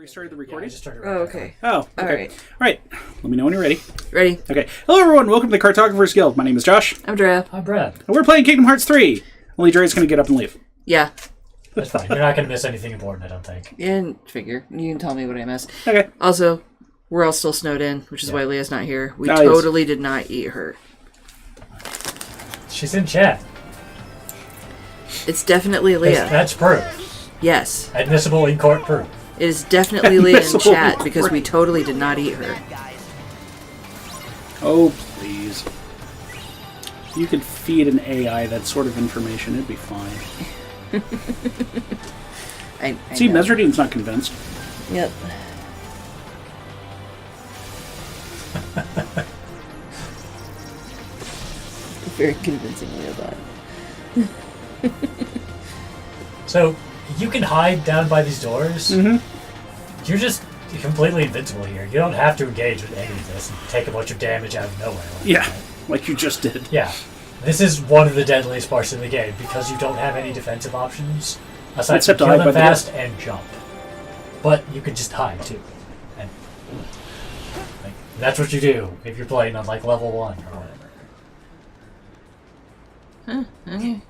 restarted the recording? Yeah, I just started Oh, okay. Oh, okay. All right. Let me know when you're ready. Ready? Okay. Hello, everyone. Welcome to the Cartographers Guild. My name is Josh. I'm Drea. I'm Brad. And we're playing Kingdom Hearts 3. Only Dre's going to get up and leave. Yeah. That's fine. You're not going to miss anything important, I don't think. And figure. You can tell me what I missed. Okay. Also, we're all still snowed in, which is why Leah's not here. We Yes. totally did not eat her. She's in chat. It's definitely Leah. That's proof. Yes. Admissible in court proof. It is definitely Leah in Admissible chat in because court. we totally did not eat her. Oh, please. You could feed an AI that sort of information. It'd be fine. I See, know. Mesridine's not convinced. Yep. Very convincingly of that. So, you can hide down by these doors. Mm-hmm. You're just completely invincible here. You don't have to engage with any of this and take a bunch of damage out of nowhere. Like Yeah, that. like you just did. Yeah. This is one of the deadliest parts of the game because you don't have any defensive options aside Except to from hide kill by them the fast and jump. But you can just hide too. And like, that's what you do if you're playing on like level 1 or whatever. Okay.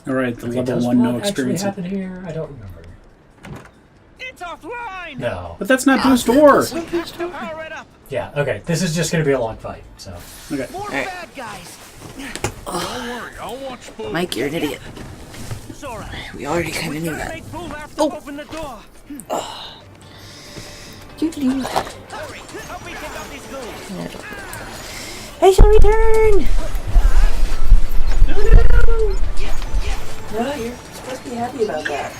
All right, the Okay, level does 1 no what experience. actually happen here? I don't remember. It's offline! No. But that's not Boo's door. Power it up! Yeah, okay. This is just going to be a long fight, so. Okay. More bad guys! Don't worry, I'll watch Boo. Mike, you're an idiot. Sora, We already kind of knew that. make Boo have to open the door. Doodaloo. Hurry, help me pick up these goons. I shall return! No, you're supposed to be happy about that.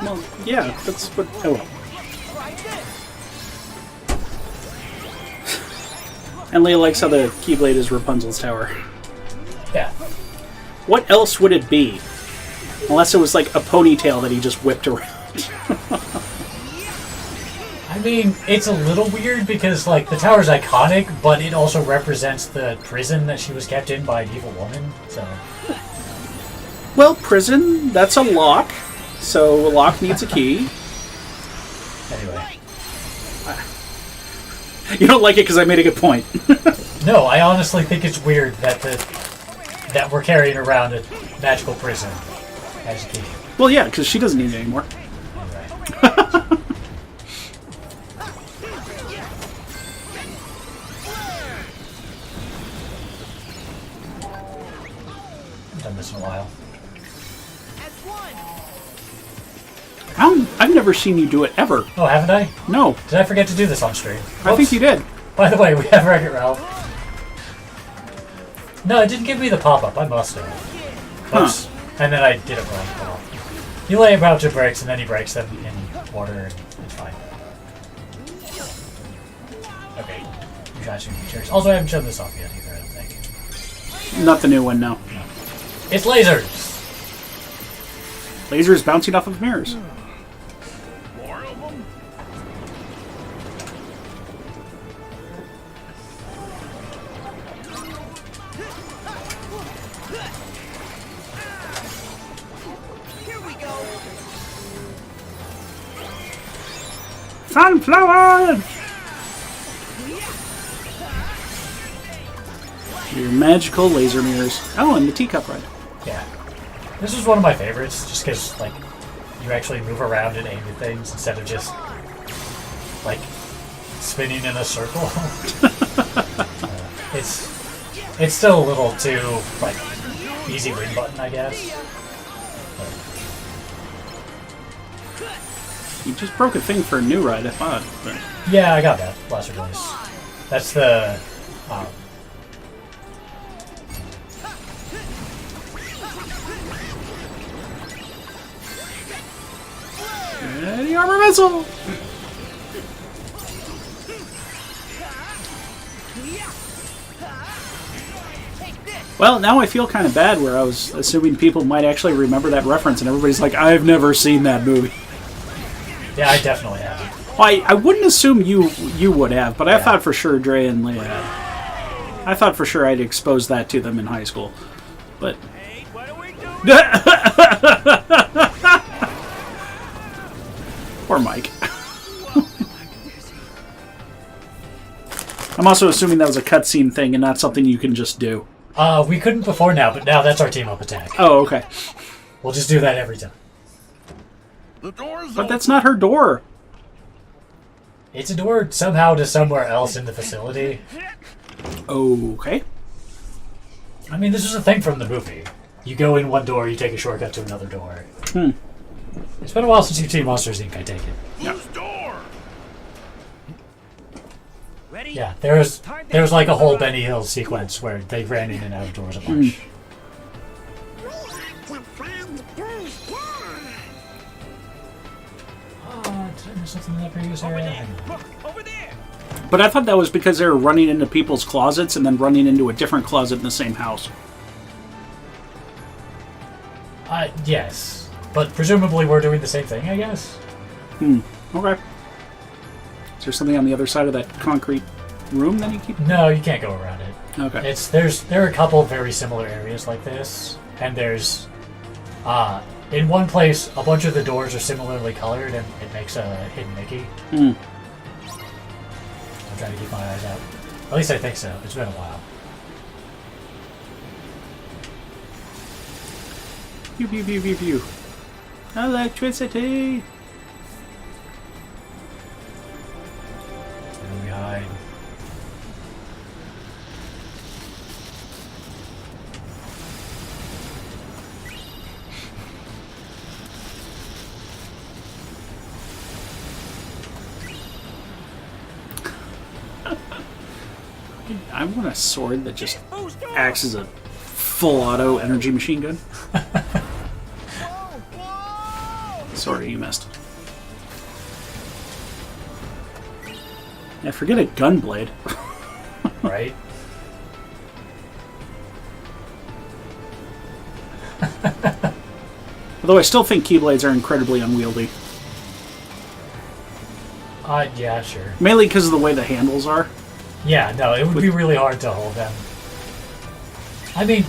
Well, yeah, that's what... Oh, well. And Leah likes how the Keyblade is Rapunzel's tower. Yeah. What else would it be? Unless it was like a ponytail that he just whipped around. I mean, it's a little weird because, like, the tower's iconic, but it also represents the prison that she was kept in by an evil woman, so. Well, prison, that's a lock. So a lock needs a key. Anyway. You don't like it because I made a good point. No, I honestly think it's weird that that we're carrying around a magical prison as a key. Well, yeah, because she doesn't need it anymore. Anyway. I've done this in a while. I've never seen you do it ever. Oh, haven't I? No, Did I forget to do this on stream? I think you did. By the way, we have Wreck-It Ralph. No, it didn't give me the pop-up. I must have. Oops. And then I did it wrong. Well, you lay him out to bricks, and then he breaks them in order, and it's fine. Okay. You got some features. Also, I haven't shown this off yet either, I don't think. Not the new one, no. It's lasers! Lasers bouncing off of mirrors. More of them? Here we go! Sunflower! Your magical laser mirrors. Oh, and the teacup ride. Yeah. This is one of my favorites, just because, like, you actually move around and aim at things instead of just, like, spinning in a circle. It's still a little too, like, easy win button, I guess. You just broke a thing for a new ride, I thought. But... Yeah, I got that last release. That's the, The armor missile! Well, now I feel kind of bad where I was assuming people might actually remember that reference, and everybody's like, I've never seen that movie. yeah, I definitely have. Well, I wouldn't assume you would have, but I thought for sure Dre and Leia had. I thought for sure I'd exposed that to them in high school. But... Hey, what are we doing? Poor Mike. I'm also assuming that was a cutscene thing and not something you can just do. We couldn't before now, but now that's our team-up attack. Oh, okay. We'll just do that every time. The door's But that's not her door. It's a door somehow to somewhere else in the facility. Okay. I mean, this is a thing from the movie. You go in one door, you take a shortcut to another door. It's been a while since you've seen Monsters, Inc., I take it. Whose door? Ready? Yeah, there was like a whole Benny Hill sequence where they ran in and out of doors a bunch. Did I miss something in that previous area? Hang on. Look, over there. But I thought that was because they were running into people's closets and then running into a different closet in the same house. Yes. But presumably we're doing the same thing, I guess? Okay. Is there something on the other side of that concrete room that you keep... No, you can't go around it. Okay. There are a couple very similar areas like this, and there's in one place a bunch of the doors are similarly colored, and it makes a hidden Mickey. I'm trying to keep my eyes out. At least I think so. It's been a while. Pew, pew, pew, pew, pew. Electricity! Where do we hide? I want a sword that just acts as a full auto energy machine gun. Sorry, you missed. Yeah, forget a gun blade. Right? Although I still think keyblades are incredibly unwieldy. Yeah, sure. Mainly because of the way the handles are. Yeah, no, it would be really hard to hold them. I mean,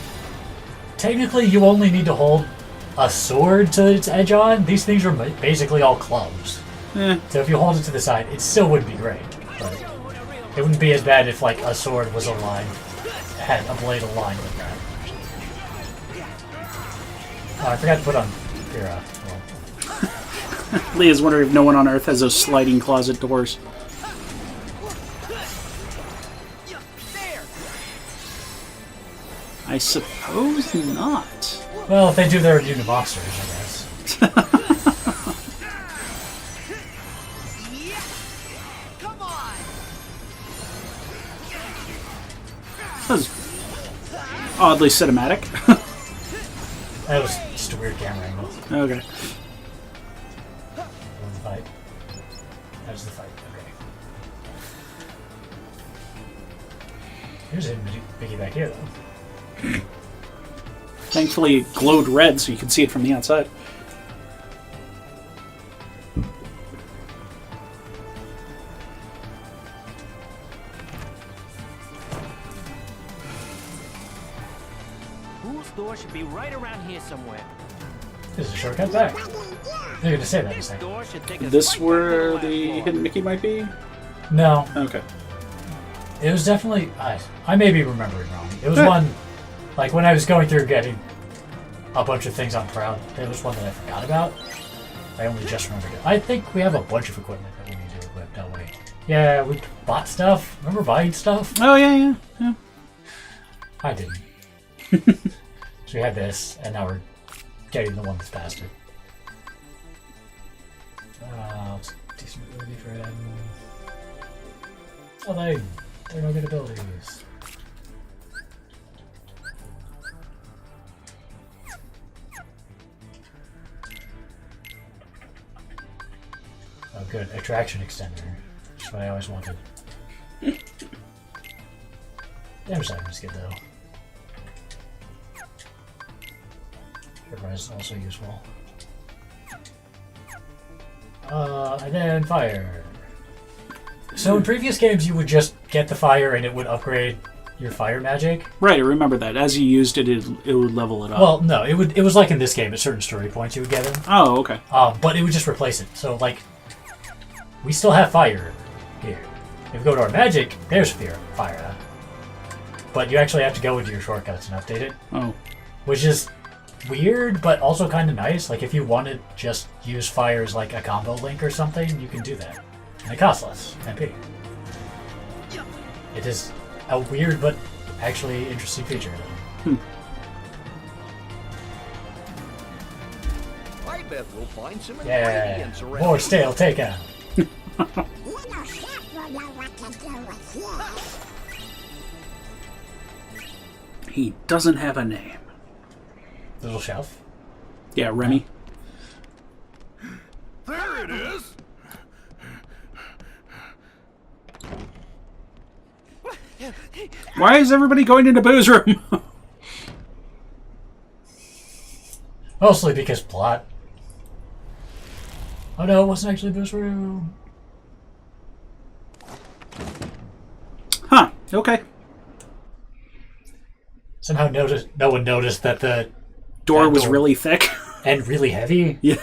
technically you only need to hold a sword to its edge on. These things are basically all clubs. Eh. So if you hold it to the side, it still would be great. But it wouldn't be as bad if, like, a sword was aligned, had a blade aligned with that. Oh, I forgot to put on Kira. Well, Leah's wondering if no one on Earth has those sliding closet doors. I suppose not. well, if they do, they're immune to monsters, I guess. Come on. That was oddly cinematic. That was just a weird camera angle. Okay. That was the fight. That was the fight, okay. Here's a Mickey back here, though. Thankfully, it glowed red so you could see it from the outside. Whose door should be right around here somewhere? There's a shortcut back. They're going to say that in a second. Door should take us This right where back to the floor. hidden Mickey might be? No, Okay. it was definitely... I may be remembering wrong. It was Eh. one... Like, when I was going through getting a bunch of things on Proud, there was one that I forgot about. I only just remembered it. I think we have a bunch of equipment that we need to equip, don't we? Yeah, we bought stuff. Remember buying stuff? Oh, yeah, yeah. I didn't. So we had this, and now we're getting the one that's faster. Let's decent ability for him. Oh, they're no good abilities. Oh, good. Attraction extender. That's what I always wanted. Damage item is good, though. Surprise is also useful. And then fire. So in previous games, you would just get the fire and it would upgrade your fire magic. Right, I remember that. As you used it, it would level it up. Well, no, it was like in this game at certain story points you would get them. Oh, okay. But it would just replace it. So, like, we still have fire here. If you go to our magic, there's fire. But you actually have to go into your shortcuts and update it. Oh. Which is weird, but also kind of nice. Like, if you want to just use fire as like a combo link or something, you can do that. And it costs less MP. It is a weird but actually interesting feature. I bet we'll find some Yeah, ingredients around. more stale takeout. He doesn't have a name. Little shelf. Yeah, Remy. There it is. Why is everybody going into Boo's room? Mostly because plot. Oh no, it wasn't actually this room. Huh, okay. Somehow no one noticed that the Door that was door- really thick. and really heavy. Yeah.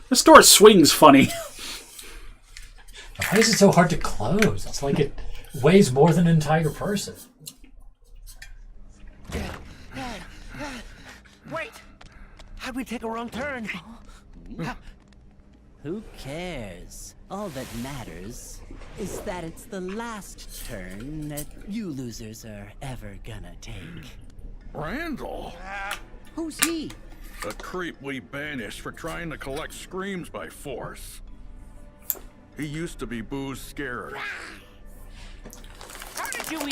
This door swings funny. Why is it so hard to close? It's like it weighs more than an entire person. Wait! How'd we take a wrong turn? Who cares? All that matters is that it's the last turn that you losers are ever gonna take. Randall, Who's he? a creep we banished for trying to collect screams by force. He used to be Boo's scarer.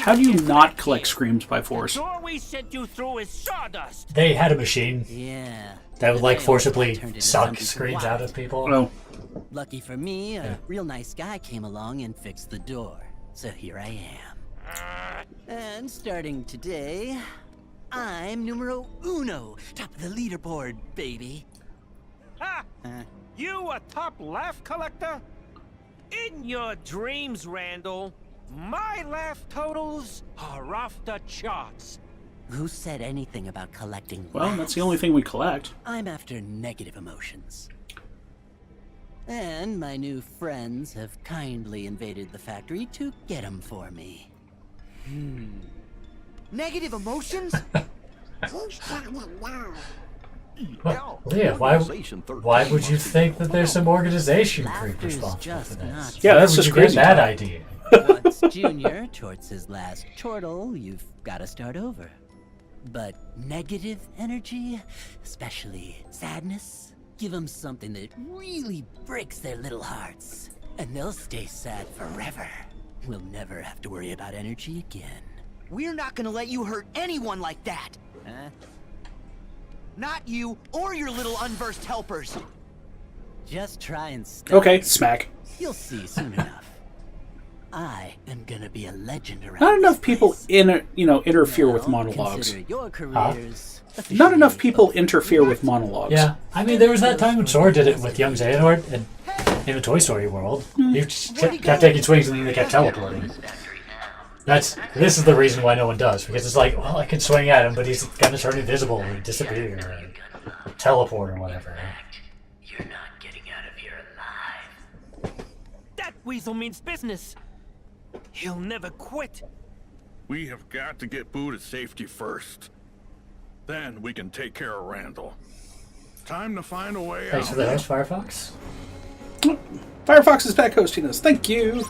How do you not collect screams by force? The door we sent you through is sawdust. They had a machine Yeah. that would like They forcibly turned into suck something screams wild. out of people. Oh, Lucky for me, a real nice guy came along and fixed the door. So here I am. And starting today, I'm numero uno, top of the leaderboard, baby. Ha! You a top laugh collector? In your dreams, Randall. My laugh totals are off the charts. Who said anything about collecting well, that's laughs? the only thing we collect. I'm after negative emotions. And my new friends have kindly invaded the factory to get them for me. Negative emotions? Well, Leah, why would you think that there's some organization creep Laughter's responsible just for this? not Yeah, Where that's would just you get crazy that talk. idea. Once Junior torts his last chortle, you've got to start over. But negative energy, especially sadness, give them something that really breaks their little hearts. And they'll stay sad forever. We'll never have to worry about energy again. We're not gonna let you hurt anyone like that. Huh? Not you or your little unversed helpers. Just try and stop. Okay, smack. You'll see soon enough. I am gonna be a legend around Not enough this people place. interfere with Now, monologues. consider your careers Not enough officially people over. interfere with monologues. Yeah, I mean, there was that time when Sora did it with young Xehanort and in the Toy Story world. He just kept taking swings and then they kept teleporting. This is the reason why no one does, because it's like, well, I can swing at him, but he's gonna turn invisible or disappear or teleport or whatever. You're not getting out of here alive. That weasel means business. He'll never quit. We have got to get Boo to safety first. Then we can take care of Randall. Time to find a way Thanks out. for the host, Firefox. Firefox is back hosting us. Thank you.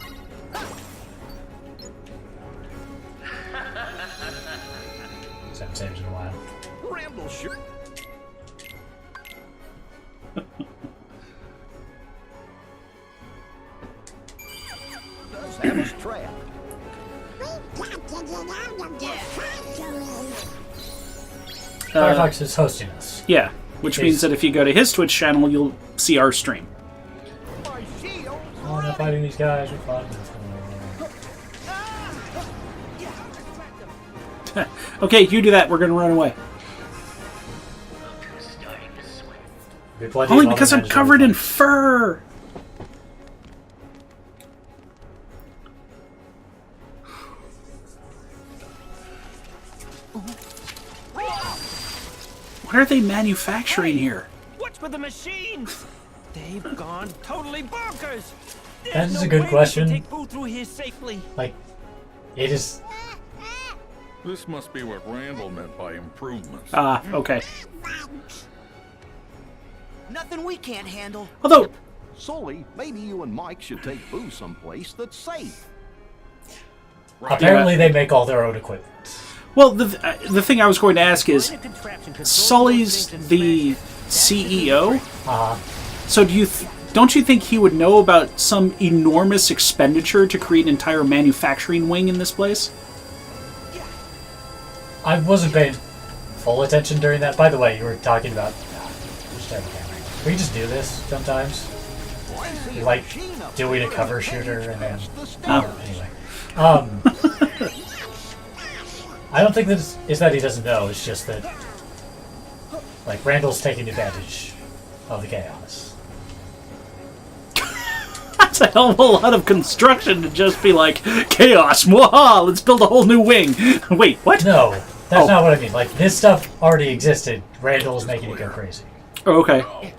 Haven't saved in a while. Randall sure. Does have us trapped. Firefox is hosting us. Yeah, which means that if you go to his Twitch channel, you'll see our stream. My shield. Oh, I'm not fighting these guys. We're fighting this Okay, you do that. We're going to run away. Only because I'm covered in fur. What are they manufacturing here? What's with the machines? They've gone totally bonkers. That There's is no a good way we question. can take Boo through here safely. Like, it is. This must be what Randall meant by improvements. Ah, okay. Nothing we can't handle. Although, Sully, maybe you and Mike should take Boo someplace that's safe. Apparently, they make all their own equipment. well, the thing I was going to ask is, Sully's the CEO. So don't you think he would know about some enormous expenditure to create an entire manufacturing wing in this place? I wasn't paying full attention during that. By the way, you were talking about. We just do this sometimes. We like doing a cover shooter and then. Anyway. I don't think that it's that he doesn't know. It's just that, like, Randall's taking advantage of the chaos. That's a hell of a lot of construction to just be like, chaos, mwaha, let's build a whole new wing. Wait, what? No, that's not what I mean. Like, this stuff already existed. Randall's making it go crazy. Oh, okay.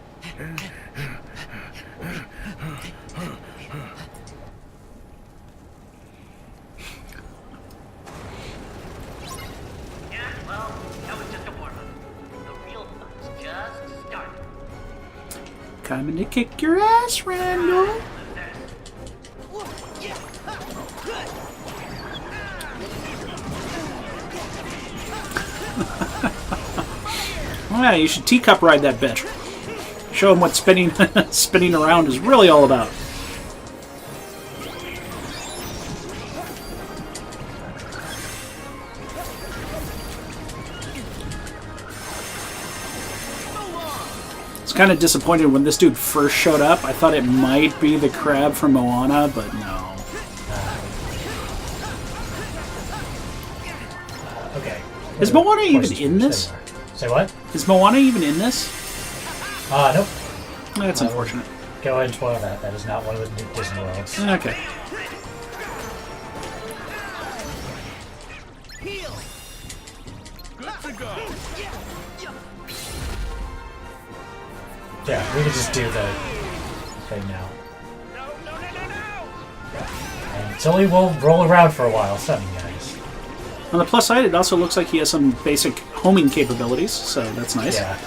Coming to kick your ass, Randall. Oh yeah, you should teacup ride that bitch. Show him what spinning spinning around is really all about. I was kind of disappointed when this dude first showed up. I thought it might be the crab from Moana, but no. Okay. Is Moana even in this? Say what? Is Moana even in this? Nope. That's unfortunate. Go ahead and spoil that. That is not one of the new Disney worlds. Okay. Good to go. Yeah, we can just do the thing now. And Sully will roll around for a while, stunning guys. On the plus side, it also looks like he has some basic homing capabilities, so that's nice. Yeah.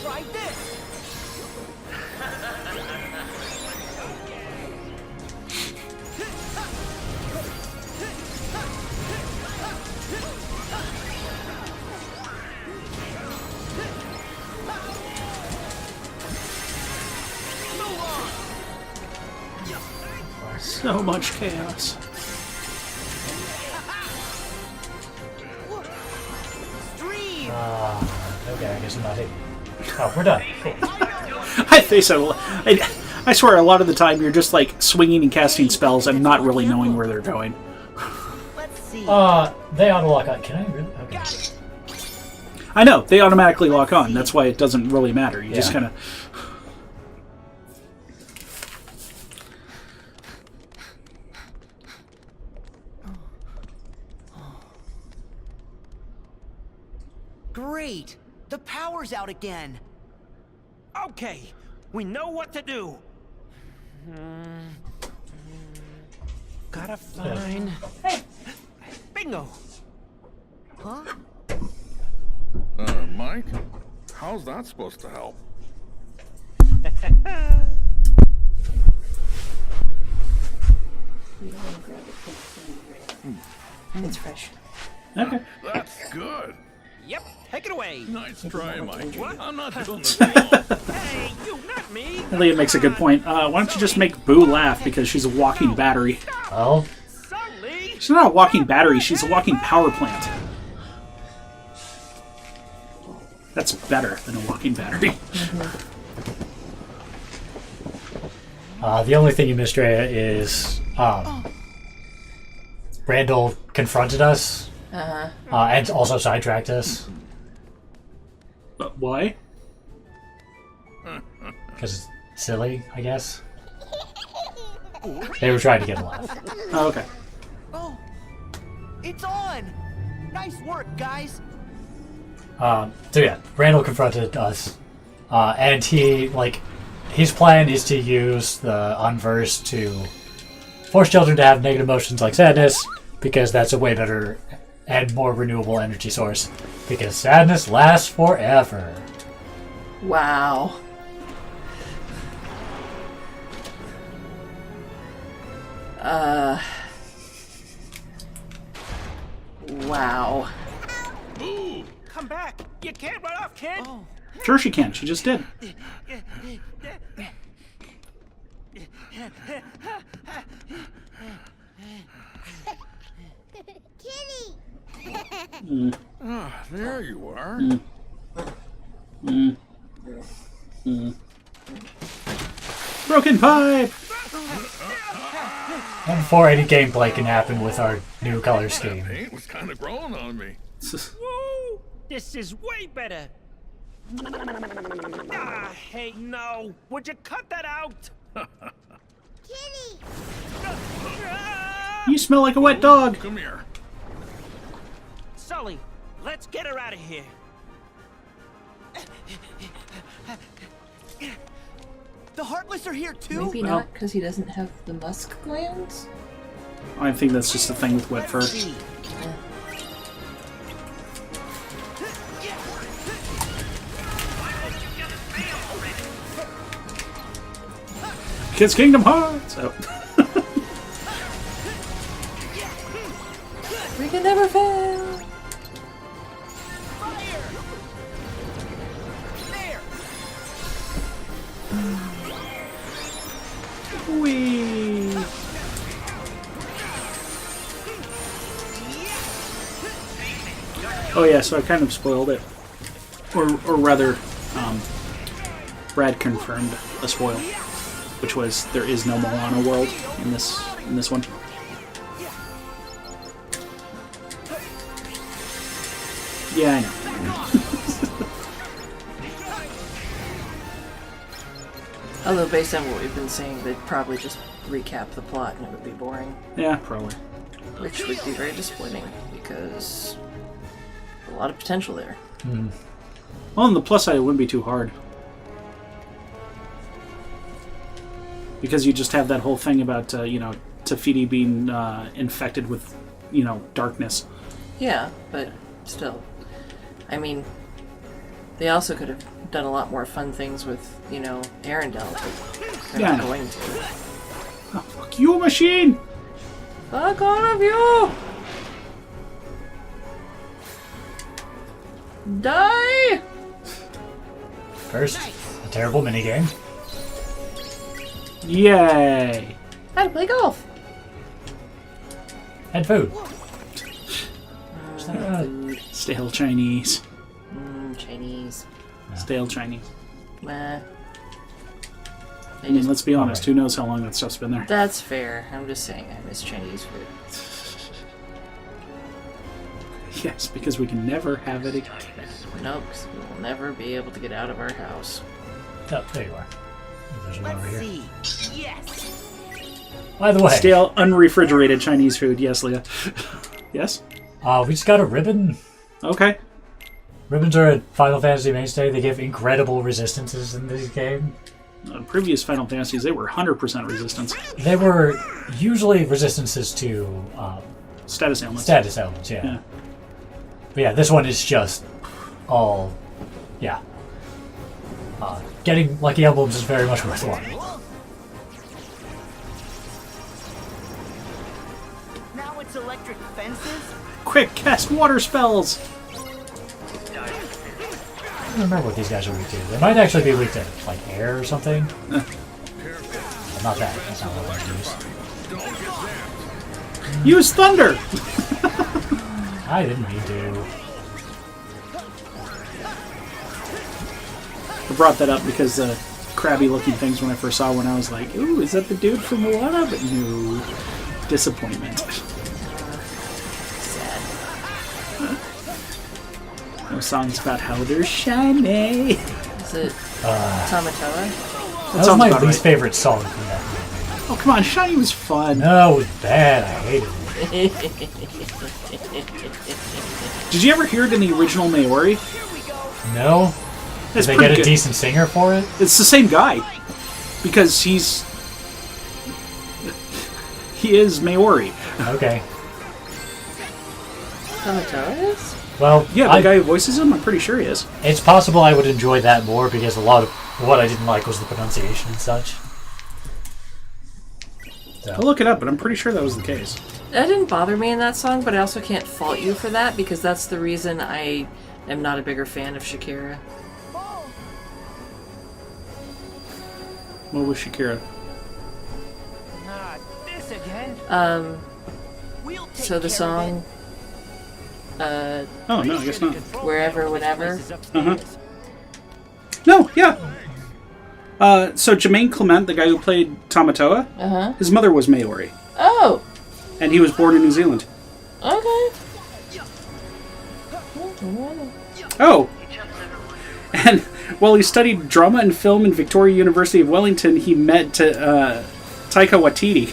Try this. So much chaos. Stream. Okay, I guess I'm not hitting. Oh, we're done. Cool. I think so. I swear, a lot of the time you're just like swinging and casting spells and not really knowing where they're going. Let's see. They auto lock on. Can I really? Okay. I know, they automatically lock on. That's why it doesn't really matter. You just kind of... Great. The power's out again. Okay, we know what to do. Gotta find... Hey! Bingo! Huh? Mike? How's that supposed to help? It's fresh. Okay. That's good. Yep, take it away. Nice try, Mike. What? I'm not doing this alone. Hey, you, not me. Elliot makes a good point. Why don't you just make Boo laugh because she's a walking battery? Well, Sully! She's not a walking battery, she's a walking power plant. That's better than a walking battery. the only thing you missed, Rhea, is Randall confronted us and also sidetracked us But why? because it's silly, I guess. They were trying to get a laugh. Oh, okay. Oh, it's on. Nice work, guys. So yeah, Randall confronted us, and his plan is to use the Unverse to force children to have negative emotions like sadness, because that's a way better and more renewable energy source, because sadness lasts forever. Wow. Wow. Come back! You can't run off, kid! Oh. Sure she can. She just did. Ah, there you are. Broken pipe! And before any gameplay can happen with our new color scheme. Paint was kind of growing on me. Woo! This is way better! Ah, hey, no! Would you cut that out? Kitty! You smell like a wet dog. Come here. Sully, let's get her out of here. The Heartless are here too? Maybe not, because he doesn't have the musk glands? I think that's just a thing with wet fur. Kids Kingdom Hearts! Oh. We can never fail! Whee! Oh yeah, so I kind of spoiled it. Or rather, Brad confirmed a spoil, which was there is no Moana world in this one. Yeah, I know. Although based on what we've been saying, they'd probably just recap the plot and it would be boring. Yeah, probably. Which would be very disappointing, because a lot of potential there. Mm. Well, on the plus side, it wouldn't be too hard. Because you just have that whole thing about, Tafiti being infected with, darkness. Yeah, but still. I mean, they also could have done a lot more fun things with, Arendelle, but they're not going to. Oh, fuck you, machine! Fuck all of you! Die! First, a terrible minigame. Yay! How to play golf! And food. Food. Stale Chinese. Chinese. Stale Chinese. Meh. I mean, let's be honest, who knows how long that stuff's been there? That's fair. I'm just saying I miss Chinese food. Yes, because we can never have it again. Nope, because we will never be able to get out of our house. Oh, there you are. There's one over here. See. Yes. By the way, Stale, unrefrigerated Chinese food. Yes, Leah. Yes? we just got a ribbon. Okay. Ribbons are a Final Fantasy mainstay. They give incredible resistances in this game. Previous Final Fantasies, they were 100% resistance. They were usually resistances to Status ailments. status elements, yeah. But yeah, this one is just all, yeah. Getting Lucky Emblems is very much worthwhile. Now it's electric fences? Quick, cast water spells! I don't remember what these guys are weak to. They might actually be weak to, like, air or something. Not that. That's not what I use. Use thunder! I didn't mean to. I brought that up because the crabby looking things when I first saw one, I was like, ooh, is that the dude from Moana? But no. Disappointment. Sad. No songs about how they're shiny. Is it Tamatoa? That was my least favorite song from that movie. Oh, come on, Shiny was fun. No, it was bad. I hated it. Did you ever hear it in the original Maori? No? Did It's they pretty get a good. decent singer for it? It's the same guy. Because he is Maori. Okay. Comatose? Well, Yeah, the guy who voices him, I'm pretty sure he is. it's possible I would enjoy that more because a lot of what I didn't like was the pronunciation and such. So. I'll look it up, but I'm pretty sure that was the case. That didn't bother me in that song, but I also can't fault you for that because that's the reason I am not a bigger fan of Shakira. What was Shakira? Not this again. So the song, Oh, no, I guess not. Wherever, Whenever. Uh-huh. No, yeah. So Jermaine Clement, the guy who played Tamatoa, his mother was Maori. Oh, And he was born in New Zealand. okay. Oh! And while he studied drama and film in Victoria University of Wellington, he met Taika Waititi.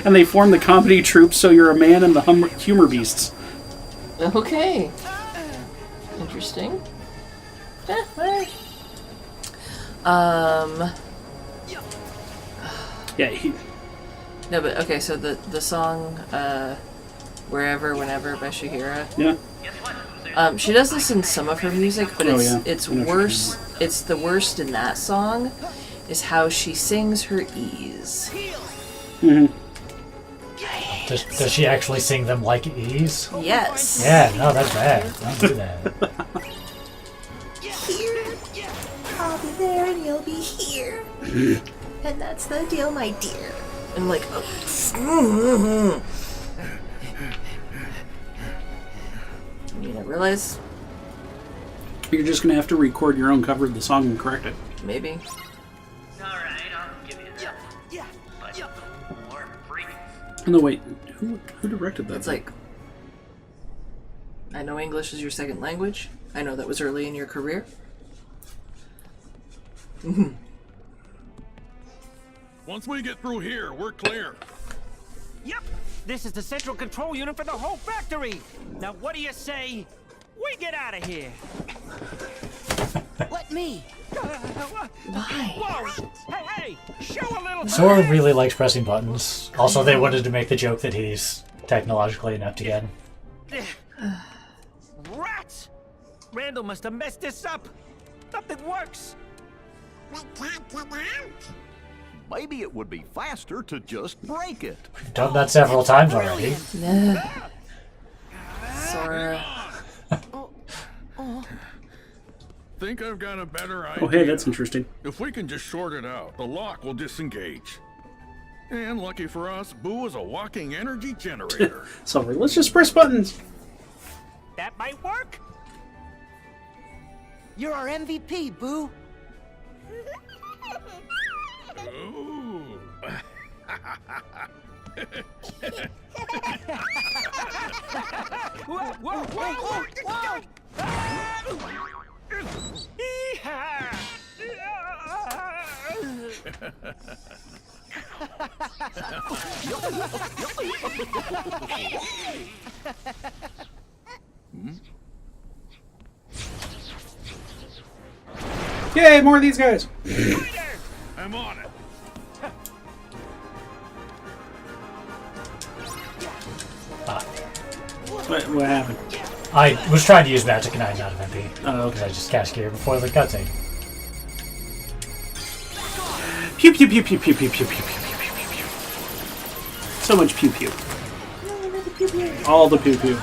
And they formed the comedy troupe So You're a Man and the Humor Beasts. Okay. Interesting. Alright. Yeah, he... No, but okay, so the song Wherever, Whenever by Shakira. Yeah. She does this in some of her music, but Oh, it's yeah. it's I know what you're worse. talking It's the worst in that song is how she sings her E's. Mm-hmm. Does she actually sing them like E's? Yes. Yeah, no, that's bad. Don't do that. Here, I'll be there and you'll be here. And that's the deal, my dear. And like, you didn't realize? You're just going to have to record your own cover of the song and correct it. Maybe. Alright, I'll give you that. But more free. No, wait. Who directed that? It's like, I know English is your second language. I know that was early in your career. Once we get through here, we're clear. Yep, this is the central control unit for the whole factory. Now, what do you say? We get out of here. Let me. Why? Whoa! Hey, show a little. Sora really likes pressing buttons. Also, they wanted to make the joke that he's technologically inept again. Rats! Randall must have messed this up. Nothing works. We can't get out. Maybe it would be faster to just break it. We've done that several times already. Sora. Think I've got a better idea. Oh, hey, that's interesting. If we can just short it out, the lock will disengage. And lucky for us, Boo is a walking energy generator. Silver, let's just press buttons. That might work. You're our MVP, Boo. Ooh. Whoa, whoa, whoa, whoa, whoa! Yee-haw! Yay, more of these guys. I'm on it. What happened? I was trying to use magic and I got an MP. Oh, Because I just cast gear before the cutscene. Pew pew pew pew pew pew pew pew pew pew pew pew. So much pew pew. All the pew pew.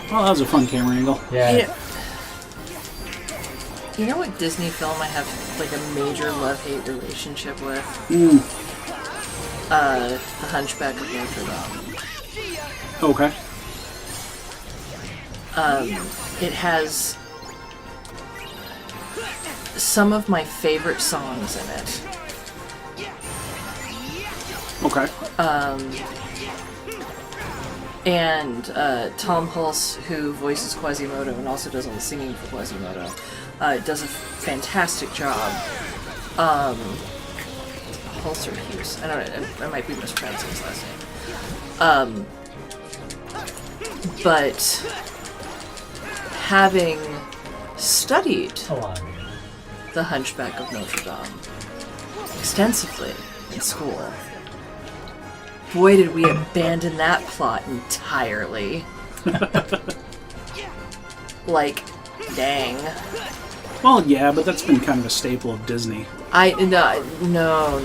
Well, that was a fun camera angle. Yeah. You know what Disney film I have like a major love-hate relationship with? The Hunchback of Notre Dame. Okay. It has some of my favorite songs in it. Okay. And Tom Hulse, who voices Quasimodo and also does all the singing for Quasimodo, does a fantastic job. Hulse or Hughes? I don't know. I might be mispronouncing his last name. But having studied The Hunchback of Notre Dame extensively in school, boy did we abandon that plot entirely. Like, dang. Well, yeah, but that's been kind of a staple of Disney. No. No,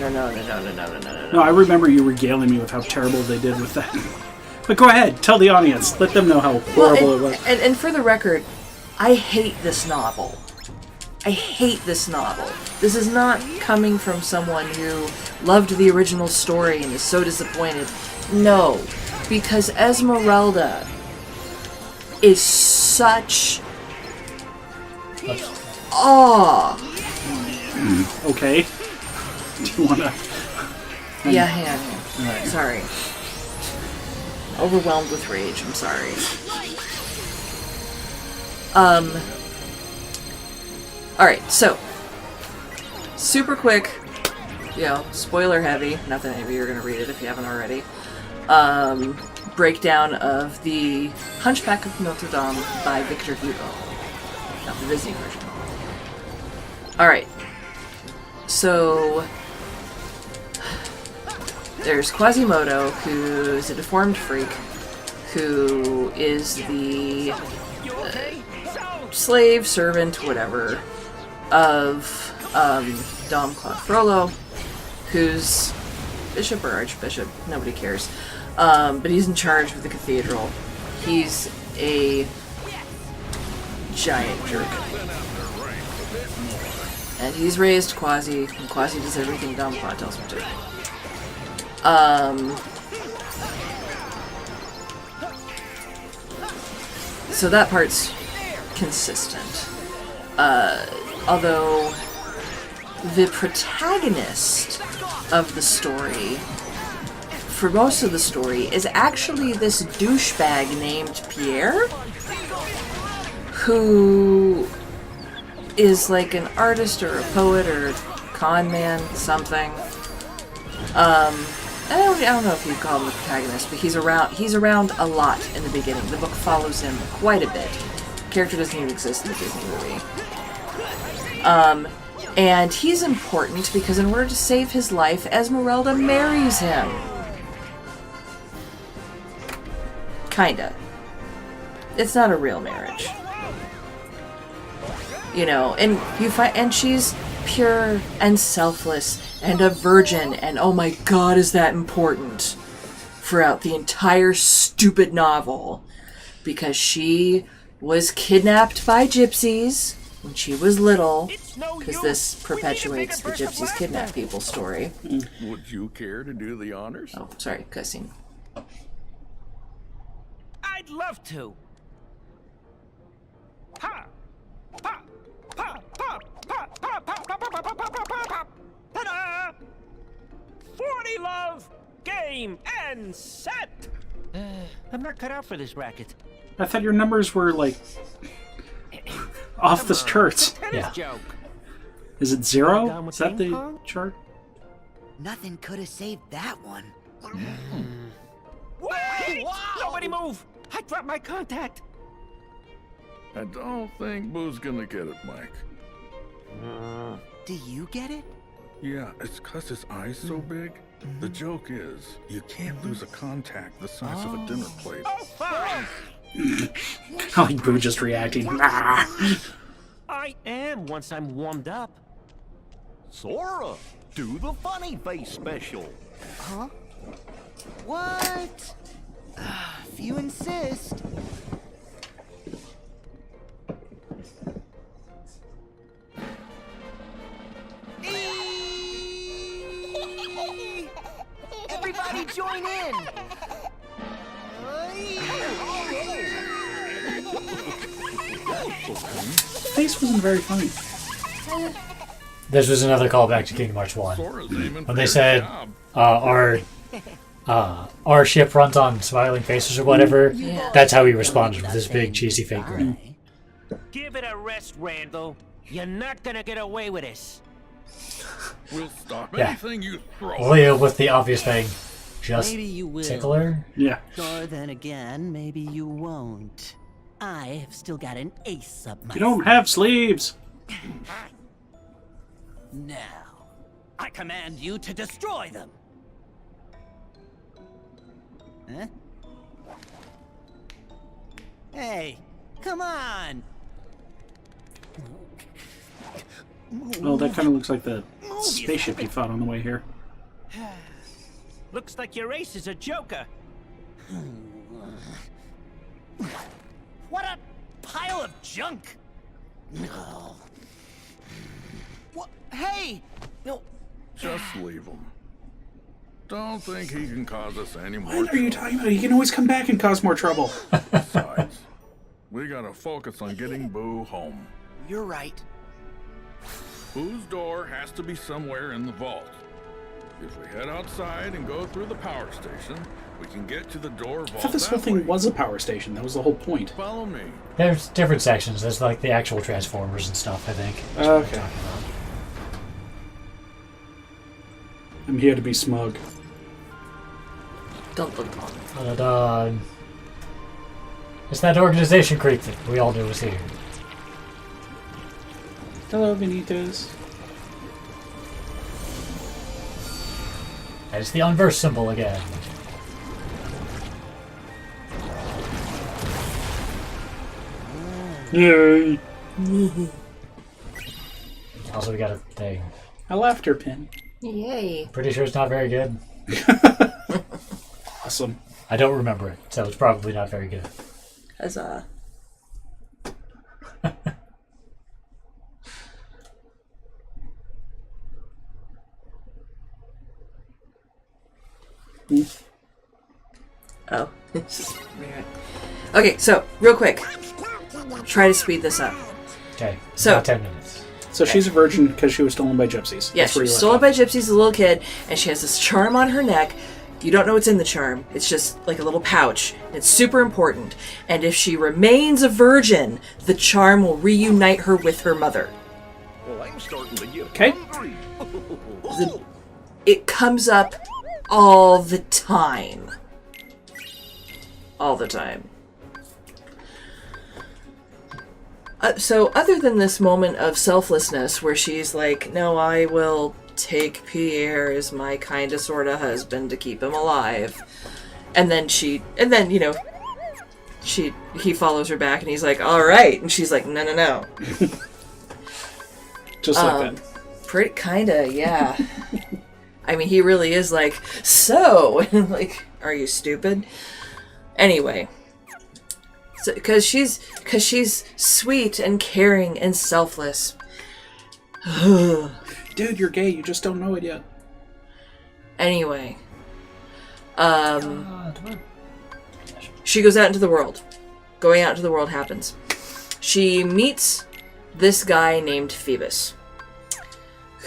I remember you regaling me with how terrible they did with that. But go ahead, tell the audience. Let them know how horrible it was. And for the record, I hate this novel. I hate this novel. This is not coming from someone who loved the original story and is so disappointed. No, because Esmeralda is such... Okay. Do you want to... Yeah, hand. Right. Sorry. Overwhelmed with rage, I'm sorry. Alright, so super quick, spoiler heavy, not that any of you are going to read it if you haven't already, breakdown of the Hunchback of Notre Dame by Victor Hugo, not the Disney version. Alright, so there's Quasimodo, who's a deformed freak, who is the slave, servant, whatever, of Dom Claude Frollo, who's bishop or archbishop, nobody cares, but he's in charge of the cathedral. He's a giant jerk. And he's raised Quasi, and Quasi does everything Dom Claude tells him to. So that part's consistent. Although the protagonist of the story, for most of the story, is actually this douchebag named Pierre, who is like an artist or a poet or a con man, something. I don't know if you'd call him the protagonist, but he's around a lot in the beginning. The book follows him quite a bit. The character doesn't even exist in the Disney movie. And he's important because in order to save his life, Esmeralda marries him. Kinda. It's not a real marriage. And she's pure and selfless and a virgin, and oh my god, is that important throughout the entire stupid novel, because she was kidnapped by gypsies when she was little, because this perpetuates the gypsies kidnap people story. Would you care to do the honors? Oh, sorry, cussing. I'd love to. Ha! Pa! Pa! Pa! Pa! Pa! Pa! Pa! Pa! Pa! Pa! Pa! Ta-da! 40 love, game, and set! I'm not cut out for this racket. I thought your numbers were, like, off the charts. Yeah. Joke. Is it 0? Is that the chart? Nothing could have saved that one. Wait! Nobody move! I dropped my contact. I don't think Boo's gonna get it, Mike. Do you get it? Yeah, it's 'cause his eye's so big. The joke is, you can't lose a contact the size of a dinner plate. Oh, fine! I like Boo just reacting. I am once I'm warmed up. Sora, do the funny face special. Huh? What? If you insist. Everybody join in! Face wasn't very funny. This was another callback to Kingdom Hearts 1. When they said our our ship runs on smiling faces or whatever, that's how he responded with this big cheesy fake grin. Give it a rest, Randall. You're not gonna get away with this. We'll stop Yeah. anything you throw. Leo with the obvious thing. Just Maybe you will. tickle her? Yeah. Or then again, maybe you won't. I have still got an ace up my You don't have sleeves. Now, I command you to destroy them. Huh? Hey, come on! Oh, that kind of looks like the spaceship you fought on the way here. Looks like your ace is a joker. What a pile of junk! What? Hey! No. Just leave him. Don't think he can cause us any more What are you talking about? He can always come back and cause more trouble. Besides, we gotta focus on getting Boo home. You're right. Boo's door has to be somewhere in the vault. If we head outside and go through the power station, we can get to the door vault. I thought this whole that thing way. was a power station. That was the whole point. Follow me. There's different sections. There's like the actual transformers and stuff, I think. That's what we're Okay. talking about. I'm here to be smug. Don't look on. But, it's that organization creep that we all knew was here. Hello, Benitez. And it's the unversed symbol again. Yay! Also, we got a thing. A laughter pin. Yay. Pretty sure it's not very good. Awesome. I don't remember it, so it's probably not very good. Huzzah. Oh. Okay, so, real quick. Try to speed this up. Okay, So- about 10 minutes. So she's a virgin because she was stolen by gypsies. Yeah, That's she where was you stolen left by gypsies as a little kid, and she has this charm on her neck. You don't know what's in the charm. It's just like a little pouch. It's super important. And if she remains a virgin, the charm will reunite her with her mother. Well, I'm starting to get Okay. hungry. It comes up all the time. All the time. So other than this moment of selflessness where she's like, no, I will take Pierre as my kind of sort of husband to keep him alive. And then you know, he follows her back and he's like, all right. And she's like, no, no, no. Just like that. Pretty kinda, yeah. I mean, he really is like, so, like, are you stupid? Anyway, so because she's sweet and caring and selfless. Dude, you're gay. You just don't know it yet. Anyway, she goes out into the world. Going out into the world happens. She meets this guy named Phoebus,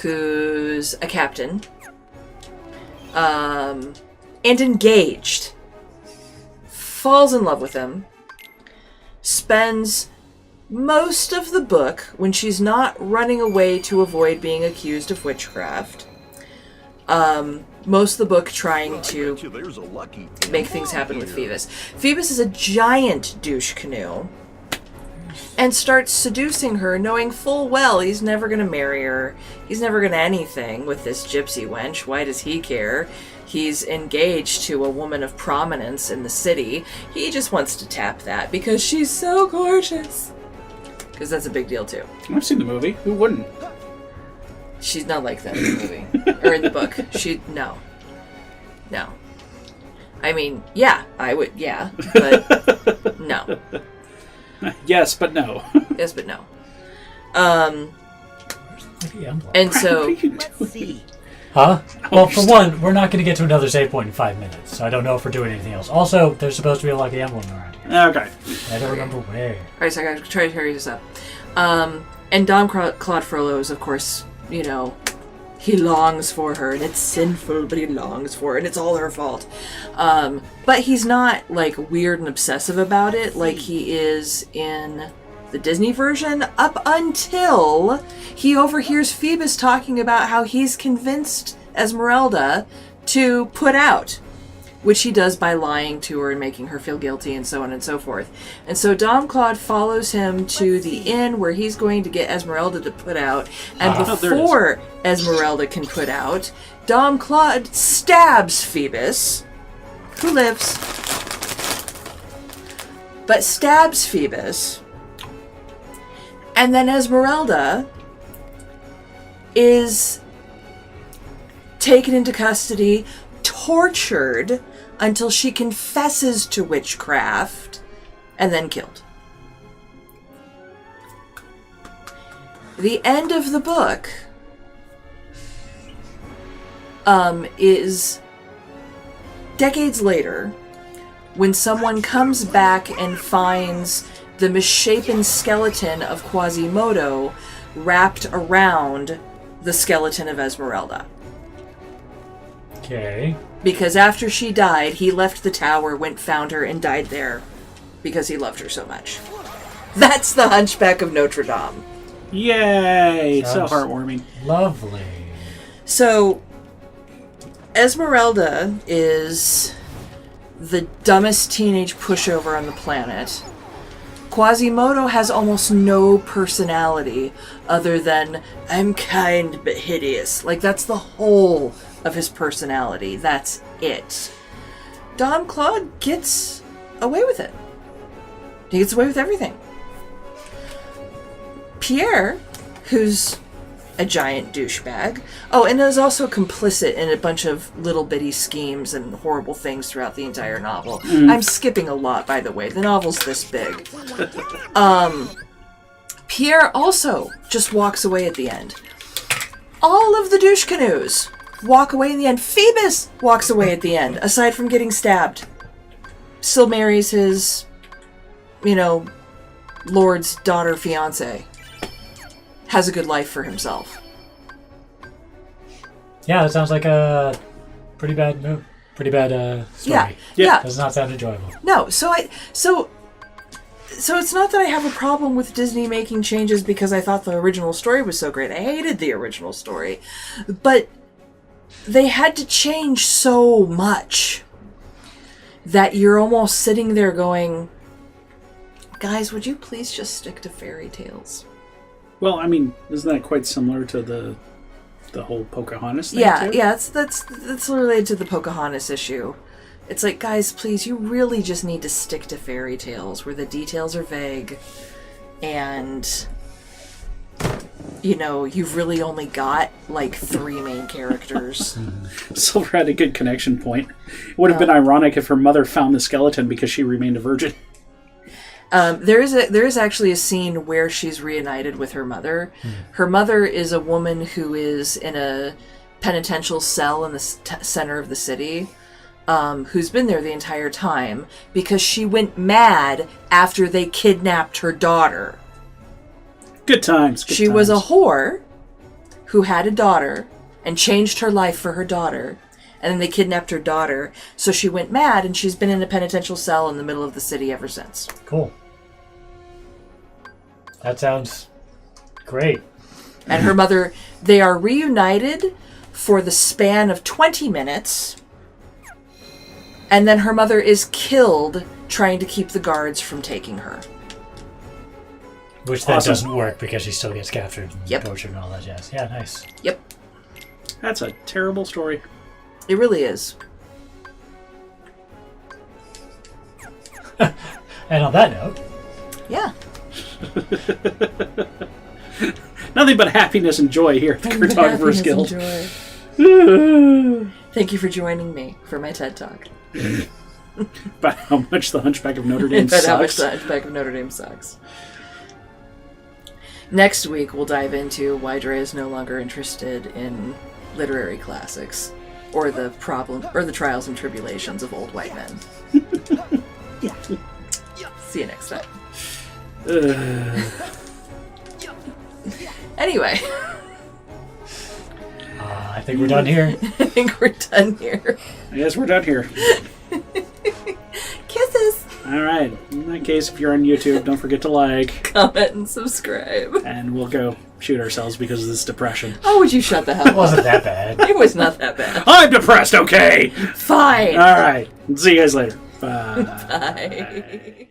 who's a captain, and engaged. Falls in love with him. Spends most of the book, when she's not running away to avoid being accused of witchcraft, most of the book trying to There's a lucky make things happen with Phoebus. Phoebus is a giant douche canoe and starts seducing her, knowing full well he's never going to marry her. He's never going to anything with this gypsy wench. Why does he care? He's engaged to a woman of prominence in the city. He just wants to tap that because she's so gorgeous. Because that's a big deal too. I've seen the movie. Who wouldn't? She's not like that in the movie. Or in the book. No. I mean, yeah, I would, yeah, but no. Yes, but no. Yes, but no. And And so, Let's see. Huh? Well, for one, we're not going to get to another save point in 5 minutes, so I don't know if we're doing anything else. Also, there's supposed to be a lucky emblem around here. Okay. I don't remember where. alright, so I gotta try to hurry this up. And Dom Claude Frollo is, of course, you know, he longs for her, and it's sinful, but he longs for her, and it's all her fault. But he's not, like, weird and obsessive about it like he is in the Disney version, up until he overhears Phoebus talking about how he's convinced Esmeralda to put out, which he does by lying to her and making her feel guilty and so on and so forth. And so Dom Claude follows him to the inn where he's going to get Esmeralda to put out. And before Esmeralda can put out, Dom Claude stabs Phoebus, who lives, but stabs Phoebus. And then Esmeralda is taken into custody, tortured until she confesses to witchcraft, and then killed. The end of the book is decades later, when someone comes back and finds the misshapen skeleton of Quasimodo wrapped around the skeleton of Esmeralda. Okay. Because after she died, he left the tower, went, found her, and died there because he loved her so much. That's the Hunchback of Notre Dame. Yay! Sounds so heartwarming. Lovely. So, Esmeralda is the dumbest teenage pushover on the planet. Quasimodo has almost no personality other than, I'm kind but hideous. Like, that's the whole of his personality. That's it. Dom Claude gets away with it. He gets away with everything. Pierre, who's a giant douchebag. Oh, and is also complicit in a bunch of little bitty schemes and horrible things throughout the entire novel. I'm skipping a lot, by the way. The novel's this big. Pierre also just walks away at the end. All of the douche canoes walk away in the end. Phoebus walks away at the end, aside from getting stabbed. Still marries his, lord's daughter fiance. Has a good life for himself. Yeah, that sounds like a pretty bad move. Pretty bad story. Yeah. Does not sound enjoyable. No, so it's not that I have a problem with Disney making changes because I thought the original story was so great. I hated the original story. But they had to change so much that you're almost sitting there going, guys, would you please just stick to fairy tales? Well, I mean, isn't that quite similar to the whole Pocahontas thing? Yeah, too? yeah, that's related to the Pocahontas issue. It's like, guys, please, you really just need to stick to fairy tales where the details are vague and, you've really only got, 3 main characters. Silver had a good connection point. It would have been ironic if her mother found the skeleton because she remained a virgin. There is actually a scene where she's reunited with her mother. Her mother is a woman who is in a penitential cell in the center of the city, who's been there the entire time because she went mad after they kidnapped her daughter. Good times. She was a whore who had a daughter and changed her life for her daughter. And then they kidnapped her daughter, so she went mad, and she's been in a penitential cell in the middle of the city ever since. Cool. That sounds great. And her mother, they are reunited for the span of 20 minutes, and then her mother is killed trying to keep the guards from taking her. Which then doesn't work because she still gets captured and tortured and all that jazz. Yeah, nice. Yep. That's a terrible story. It really is. And on that note... Yeah. Nothing but happiness and joy here at the Cartographers Guild. Thank you for joining me for my TED Talk. About how much the Hunchback of Notre Dame sucks. How much the Hunchback of Notre Dame sucks. Next week, we'll dive into why Dre is no longer interested in literary classics, or the trials and tribulations of old white men. Yeah. See you next time. Anyway. think we're done here. I think we're done here. I guess we're done here. Kisses. All right. In that case, if you're on YouTube, don't forget to like, comment, and subscribe. and we'll go shoot ourselves because of this depression. Oh, would you shut the hell up? It wasn't that bad. It was not that bad. I'm depressed, okay? Fine. All right. See you guys later. Bye. Bye.